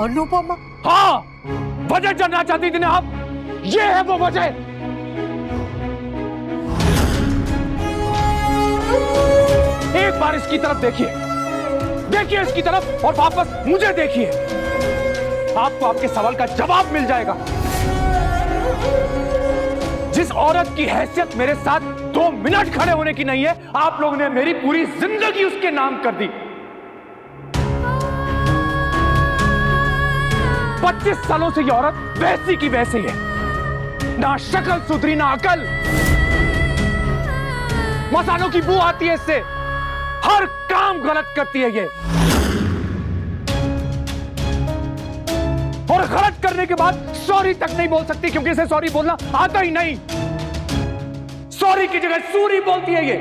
अनुपमा? हाँ, वजह जानना चाहती थी ना आप? ये है वो वजह। एक बार इसकी तरफ देखिए, देखिए इसकी तरफ और वापस मुझे देखिए। आपको आपके सवाल का जवाब मिल जाएगा। जिस औरत की हैसियत मेरे साथ 2 मिनट खड़े होने की नहीं है, आप लोगों ने मेरी पूरी जिंदगी उसके नाम कर दी। 25 सालों से ये औरत वैसी की वैसी है, ना शक्ल सुधरी ना अकल। मसालों की बू आती है इससे, हर काम गलत करती है ये, और गलत करने के बाद सॉरी तक नहीं बोल सकती क्योंकि इसे सॉरी बोलना आता ही नहीं। सॉरी की जगह सूरी बोलती है ये।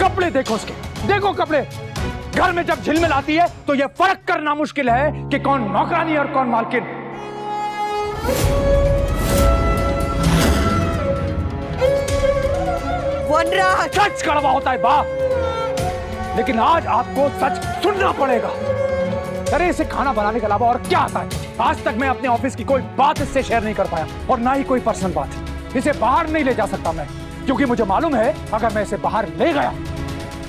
कपड़े देखो उसके, देखो कपड़े। घर में जब झिलमिल आती है तो यह फर्क करना मुश्किल है कि कौन नौकरानी और कौन मालकिन। वनराज, सच कड़वा होता है बा, लेकिन आज आपको सच सुनना पड़ेगा। अरे इसे खाना बनाने के अलावा और क्या आता है? आज तक मैं अपने ऑफिस की कोई बात इससे शेयर नहीं कर पाया, और ना ही कोई पर्सनल बात। इसे बाहर नहीं ले जा सकता मैं, क्योंकि मुझे मालूम है अगर मैं इसे बाहर ले गया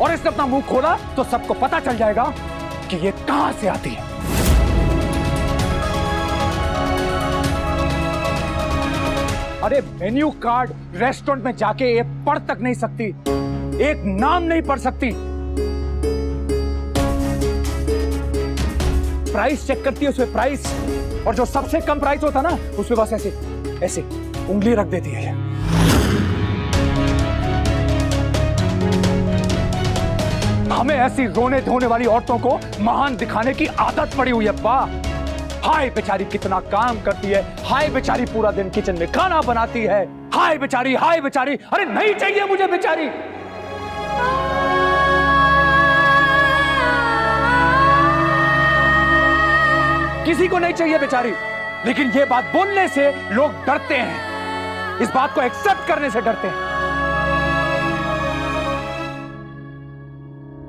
और इसने अपना मुंह खोला तो सबको पता चल जाएगा कि ये कहां से आती है। अरे मेन्यू कार्ड रेस्टोरेंट में जाके ये पढ़ तक नहीं सकती, एक नाम नहीं पढ़ सकती। प्राइस चेक करती है उसमें, प्राइस, और जो सबसे कम प्राइस होता ना उसमें बस ऐसे ऐसे उंगली रख देती है। हमें ऐसी रोने धोने वाली औरतों को महान दिखाने की आदत पड़ी हुई है बा। हाय बेचारी कितना काम करती है, हाय बेचारी पूरा दिन किचन में खाना बनाती है, हाय बेचारी, हाय बेचारी। अरे नहीं चाहिए मुझे बेचारी। किसी को नहीं चाहिए बेचारी, लेकिन ये बात बोलने से लोग डरते हैं, इस बात को एक्सेप्ट करने से डरते हैं।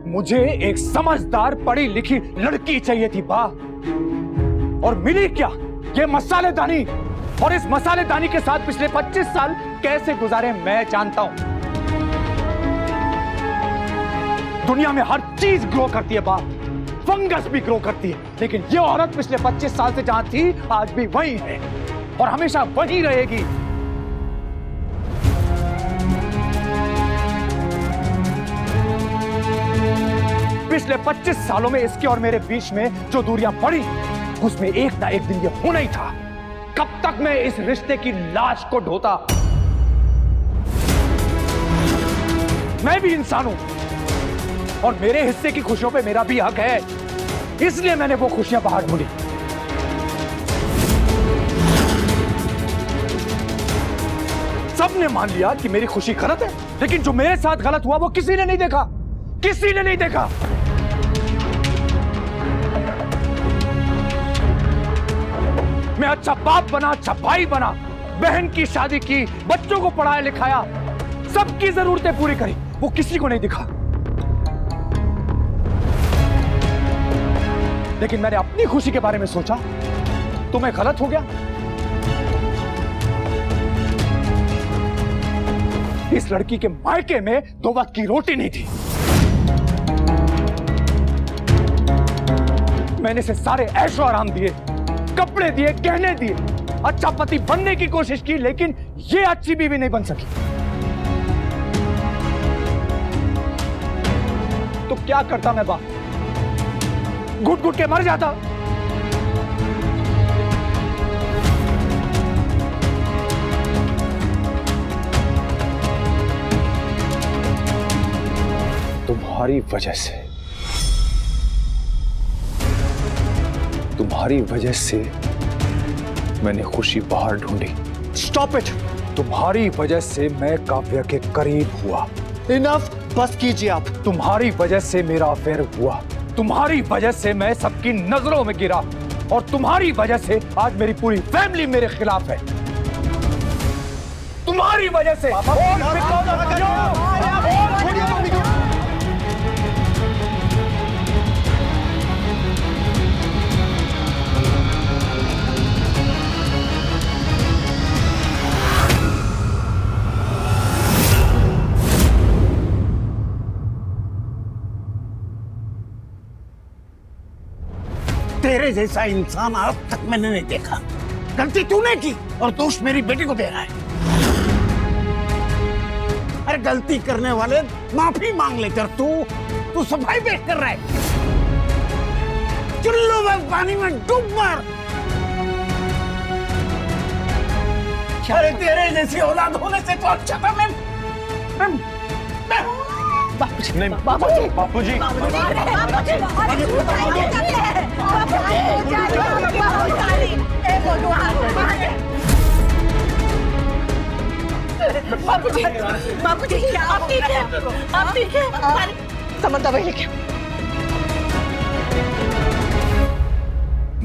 मुझे एक समझदार पढ़ी लिखी लड़की चाहिए थी बा, और मिली क्या? ये मसालेदानी। और इस मसालेदानी के साथ पिछले 25 साल कैसे गुजारे मैं जानता हूं। दुनिया में हर चीज ग्रो करती है बा, फंगस भी ग्रो करती है, लेकिन ये औरत पिछले 25 साल से जहां थी आज भी वही है और हमेशा वही रहेगी। पिछले 25 सालों में इसके और मेरे बीच में जो दूरियां पड़ी, उसमें एक ना एक दिन ये होना ही था। कब तक मैं इस रिश्ते की लाश को ढोता? मैं भी इंसान हूं और मेरे हिस्से की खुशियों पे मेरा भी हक है, इसलिए मैंने वो खुशियां बाहर ढूंढी। सबने मान लिया कि मेरी खुशी गलत है, लेकिन जो मेरे साथ गलत हुआ वो किसी ने नहीं देखा, किसी ने नहीं देखा। मैं अच्छा बाप बना, अच्छा भाई बना, बहन की शादी की, बच्चों को पढ़ाया लिखाया, सबकी जरूरतें पूरी करी, वो किसी को नहीं दिखा। लेकिन मैंने अपनी खुशी के बारे में सोचा तो मैं गलत हो गया। इस लड़की के मायके में 2 वक्त की रोटी नहीं थी। मैंने इसे सारे ऐशो आराम दिए, कपड़े दिए, गहने दिए, अच्छा पति बनने की कोशिश की, लेकिन ये अच्छी बीवी नहीं बन सकी। तो क्या करता मैं बा? घुट घुट के मर जाता। तुम्हारी वजह से मैंने खुशी बाहर ढूंढी। Stop it! तुम्हारी वजह से मैं काव्या के करीब हुआ। इनफ, बस कीजिए आप। तुम्हारी वजह से मेरा अफेयर हुआ, तुम्हारी वजह से मैं सबकी नजरों में गिरा, और तुम्हारी वजह से आज मेरी पूरी फैमिली मेरे खिलाफ है। तुम्हारी वजह से। तेरे जैसा इंसान आज तक मैंने नहीं देखा। गलती तूने की और दोष मेरी बेटी को दे रहा है। अरे गलती करने वाले माफी मांग लेते और तू सफाई पेश कर रहा है। चुल्लू में पानी में डूब मार। अरे तेरे जैसी औलाद होने से तो अच्छा था मैं बापूजी नहीं, बापूजी बापूजी बापूजी आप ठीक है? आप ठीक है? समझता भाई लेके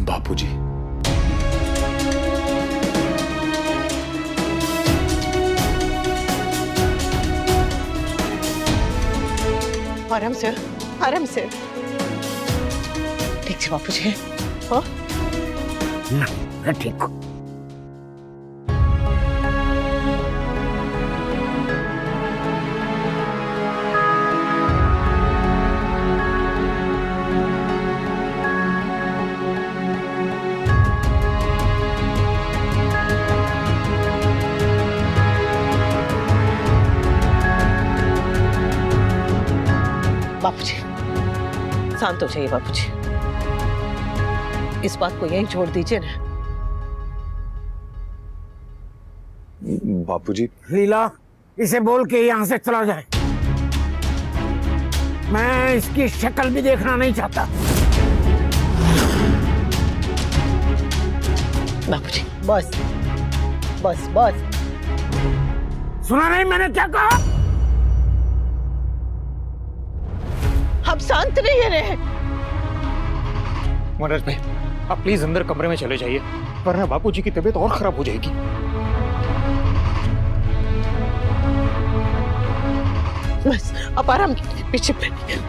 बापूजी आराम से ठीक है बापूजी। हाँ मैं ठीक हूँ। बापूजी शांत हो जाइए बापूजी, इस बात को यहीं छोड़ दीजिए ना। बापूजी लीला इसे बोल के यहाँ से चला जाए। मैं इसकी शक्ल भी देखना नहीं चाहता। बापूजी बस बस बस। सुना नहीं मैंने क्या कहा? आप शांत नहीं रहे। मनोज भाई आप प्लीज अंदर कमरे में चले जाइए, वरना बापूजी की तबीयत और खराब हो जाएगी। बस आप आराम कीजिए, पीछे बैठिए।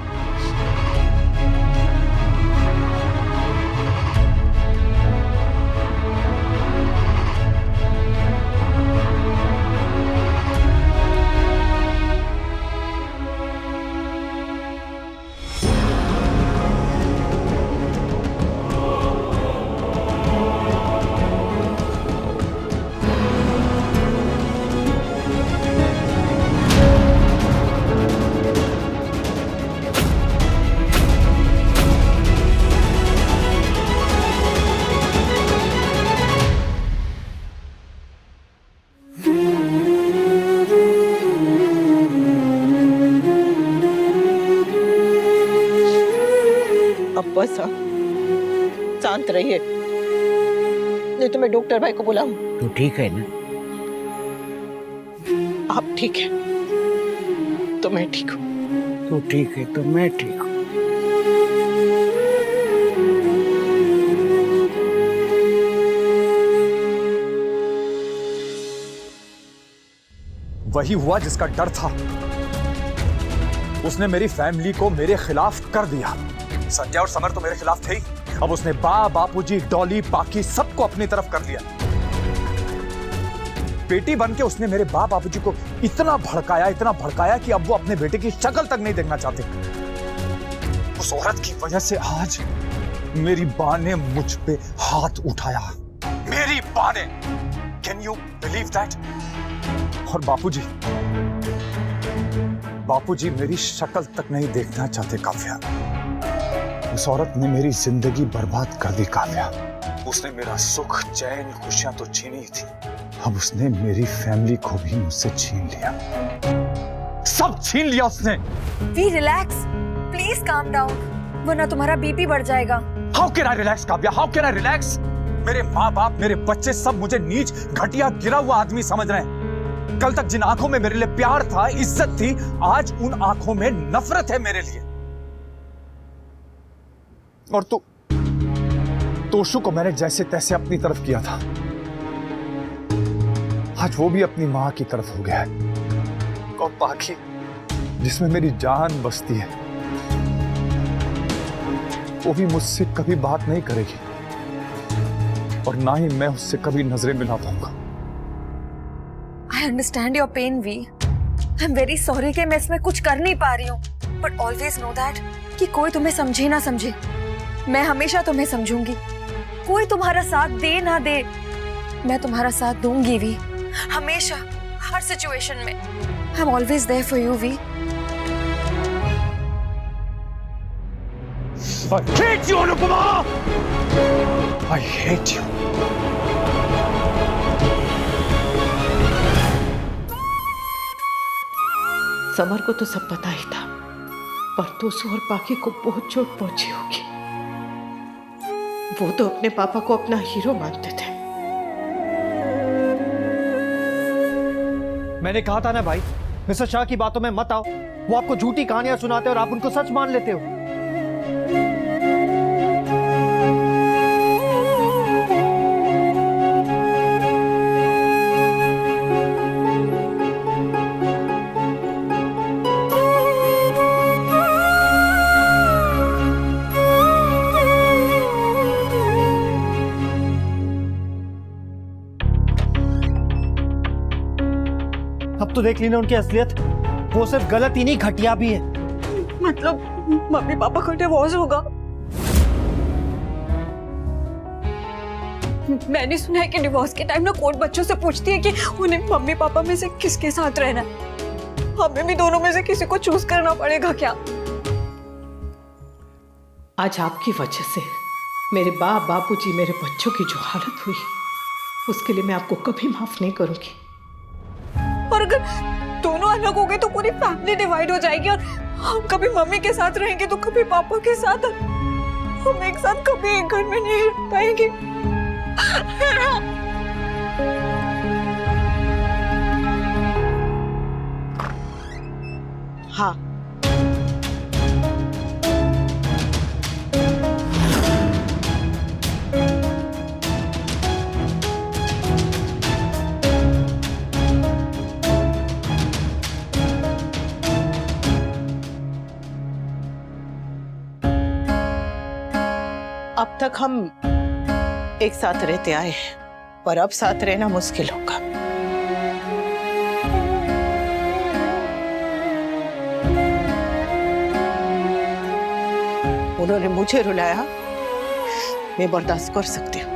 अब बस आप शांत रहिए, नहीं तो मैं डॉक्टर भाई को बुलाऊं। तू ठीक है ना? आप ठीक है तो मैं ठीक हूँ। तू ठीक है तो मैं ठीक हूँ। वही हुआ जिसका डर था। उसने मेरी फैमिली को मेरे खिलाफ कर दिया। संजय और समर तो मेरे खिलाफ थे ही, अब उसने बापूजी, डॉली, बाकी सबको अपनी तरफ कर लिया। बेटी बनके उसने मेरे बापूजी को इतना भड़काया कि अब वो अपने बेटे की शक्ल तक नहीं देखना चाहते। उस औरत की वजह से आज मेरी बा ने मुझ पे हाथ उठाया। मेरी बा ने, कैन यू बिलीव दैट? और बापूजी मेरी शक्ल तक नहीं देखना चाहते काव्या। उस औरत ने मेरी जिंदगी बर्बाद कर दी काव्या। उसने मेरा सुख, चैन, खुशियां तो छीनी ही थी, अब उसने मेरी फैमिली को भी मुझसे छीन लिया। सब छीन लिया उसने। V relax, please calm down, वरना तुम्हारा बीपी बढ़ जाएगा। How can I relax Kavya, how can I relax? मेरे माँ बाप, मेरे बच्चे सब मुझे नीच, घटिया, गिरा हुआ आदमी समझ रहे हैं। कल तक जिन आंखों में मेरे लिए प्यार था, इज्जत थी, आज उन आंखों में नफरत है मेरे लिए। और तोशु को मैंने जैसे तैसे अपनी तरफ किया था, आज वो भी अपनी मां की तरफ हो गया है। और पाखी जिसमें मेरी जान बसती है, वो भी मुझसे कभी बात नहीं करेगी और ना ही मैं उससे कभी नजरें मिला पाऊंगा। I understand your pain, V. I'm very sorry कि मैं इसमें कुछ कर नहीं पा रही हूँ, but always know that कि कोई तुम्हें समझे ना समझे, मैं हमेशा तुम्हें समझूंगी, कोई तुम्हारा साथ दे ना दे, मैं तुम्हारा साथ दूंगी वी, हमेशा, हर सिचुएशन में। I am always there for you V. I hate you, Anupama! I hate you. Samar को तो सब पता ही था, पर तोसू और पाकी को बहुत चोट पहुंची होगी। वो तो अपने पापा को अपना हीरो मानते थे। मैंने कहा था ना भाई, मिस्टर शाह की बातों में मत आओ। वो आपको झूठी कहानियां सुनाते और आप उनको सच मान लेते हो। अब तो देख ली ना उनकी असलियत। वो सिर्फ गलत ही नहीं, घटिया भी है। मतलब मम्मी पापा का डिवोर्स होगा? मैंने सुना है कि डिवोर्स के टाइम ना कोर्ट बच्चों से पूछती है कि उन्हें मम्मी पापा में से किसके साथ रहना है। हमें भी दोनों में से किसी को चूज करना पड़ेगा क्या? आज आपकी वजह से मेरे बाप बापूजी, मेरे बच्चों की जो हालत हुई, उसके लिए मैं आपको कभी माफ नहीं करूंगी। और अगर दोनों अलग हो गए तो पूरी फैमिली डिवाइड हो जाएगी, और हम कभी मम्मी के साथ रहेंगे तो कभी पापा के साथ। हम एक साथ कभी एक घर में नहीं रह पाएंगे। हाँ, अब तक हम एक साथ रहते आए हैं, पर अब साथ रहना मुश्किल होगा। उन्होंने मुझे रुलाया, मैं बर्दाश्त कर सकती हूँ,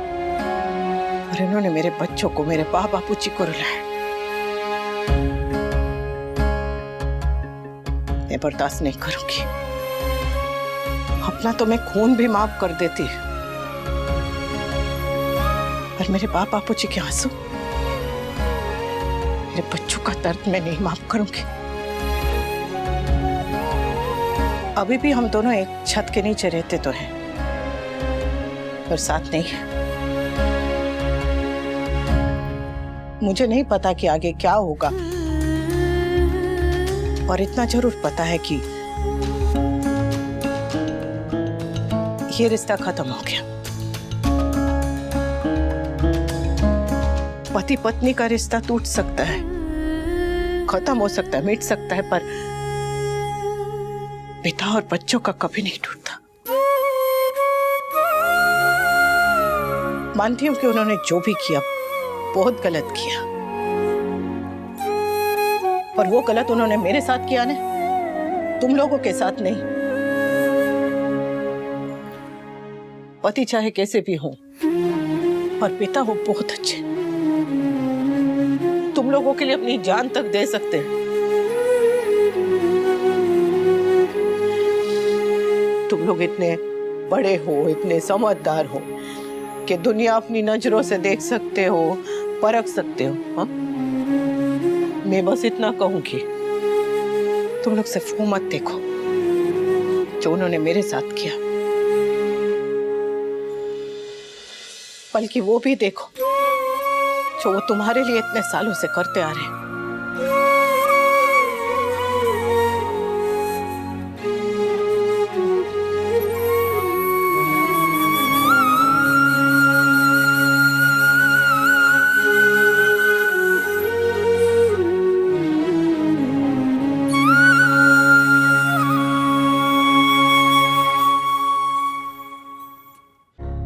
और इन्होंने मेरे बच्चों को, मेरे बाप बापूजी को रुलाया, मैं बर्दाश्त नहीं करूंगी। अपना तो मैं खून भी माफ कर देती, पर मेरे बाप बापूजी के आंसू, मेरे बच्चों का दर्द मैं नहीं माफ करूंगी। अभी भी हम दोनों एक छत के नीचे रहते तो हैं, पर साथ नहीं। मुझे नहीं पता कि आगे क्या होगा, और इतना जरूर पता है कि ये रिश्ता खत्म हो गया। पति पत्नी का रिश्ता टूट सकता है, खत्म हो सकता है, मिट सकता है, पर पिता और बच्चों का कभी नहीं टूटता। मानती हूं कि उन्होंने जो भी किया बहुत गलत किया, पर वो गलत उन्होंने मेरे साथ किया ना, तुम लोगों के साथ नहीं। पति चाहे कैसे भी हो, और पिता वो बहुत अच्छे, तुम लोगों के लिए अपनी जान तक दे सकते हैं। तुम लोग इतने बड़े हो, इतने समझदार हो कि दुनिया अपनी नजरों से देख सकते हो, परख सकते हो। हाँ? मैं बस इतना कहूंगी, तुम लोग सिर्फ वो मत देखो जो उन्होंने मेरे साथ किया, बल्कि वो भी देखो जो वो तुम्हारे लिए इतने सालों से करते आ रहे हैं।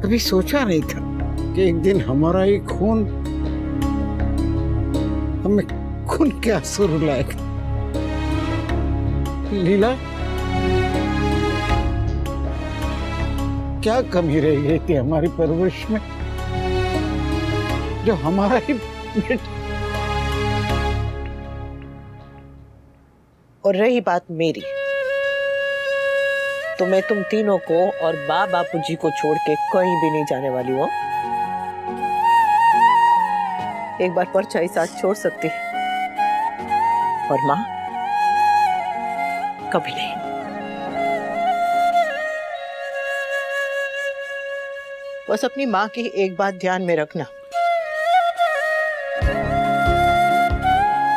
कभी सोचा नहीं था कि एक दिन हमारा ही खून हमें खून के आंसू रुलाएगा। लीला, क्या कमी रह गई थी हमारी परवरिश में जो हमारा ही बेटा। और रही बात मेरी, तो मैं तुम तीनों को और बापूजी को छोड़ के कहीं भी नहीं जाने वाली हूँ। एक बार परछाई साथ छोड़ सकती है, और माँ कभी नहीं। बस अपनी माँ की एक बात ध्यान में रखना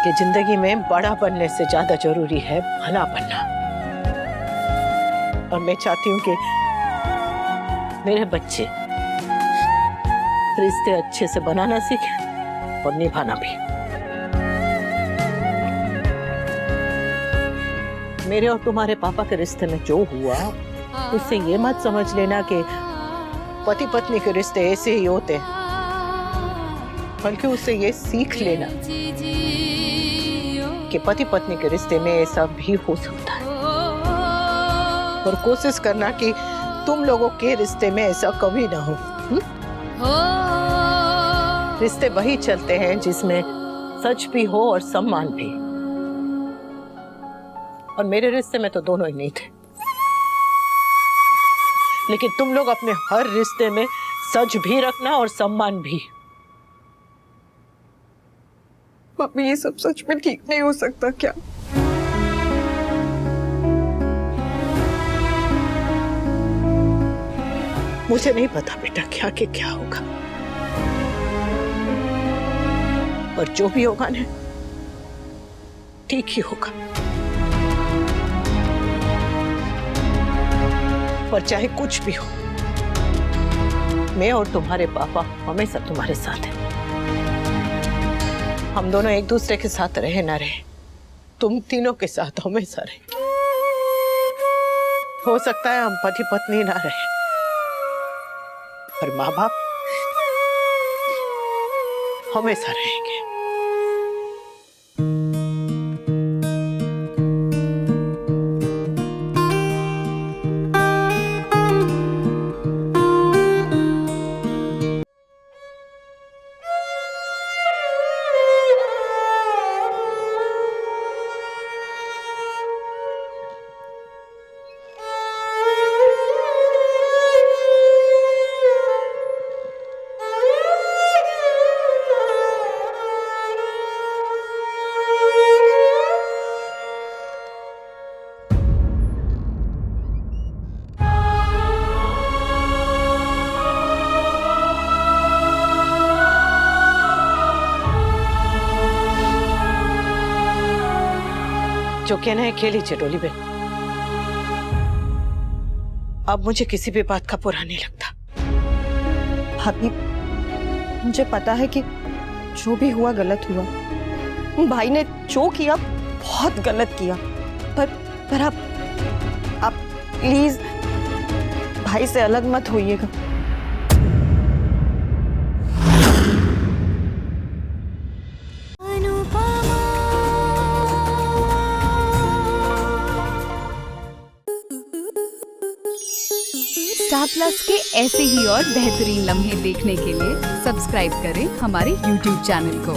कि जिंदगी में बड़ा बनने से ज्यादा जरूरी है भला बनना। और मैं चाहती हूँ कि मेरे बच्चे रिश्ते अच्छे से बनाना सीखें और निभाना भी। मेरे और तुम्हारे पापा के रिश्ते में जो हुआ उससे ये मत समझ लेना कि पति पत्नी के रिश्ते ऐसे ही होते हैं, बल्कि उससे ये सीख लेना कि पति पत्नी के रिश्ते में ऐसा भी हो सकता है। और कोशिश करना कि तुम लोगों के रिश्ते में ऐसा कभी ना हो। रिश्ते वही चलते हैं जिसमें सच भी हो और सम्मान भी। और मेरे रिश्ते में तो दोनों ही नहीं थे, लेकिन तुम लोग अपने हर रिश्ते में सच भी रखना और सम्मान भी। मम्मी, ये सब सच में ठीक नहीं हो सकता क्या? मुझे नहीं पता बेटा क्या के क्या होगा, और जो भी होगा ना ठीक ही होगा। और चाहे कुछ भी हो, मैं और तुम्हारे पापा हमेशा तुम्हारे साथ हैं। हम दोनों एक दूसरे के साथ रहे ना रहे, तुम तीनों के साथ हमेशा रहे। हो सकता है हम पति पत्नी ना रहे, पर माँ बाप हमेशा रहेंगे। जो कहना है खेली चटोली बहन, अब मुझे किसी भी बात का बुरा नहीं लगता। भाभी, मुझे पता है कि जो भी हुआ गलत हुआ। भाई ने जो किया बहुत गलत किया, पर आप प्लीज भाई से अलग मत होइएगा। स्टार प्लस के ऐसे ही और बेहतरीन लम्हे देखने के लिए सब्सक्राइब करें हमारे YouTube चैनल को।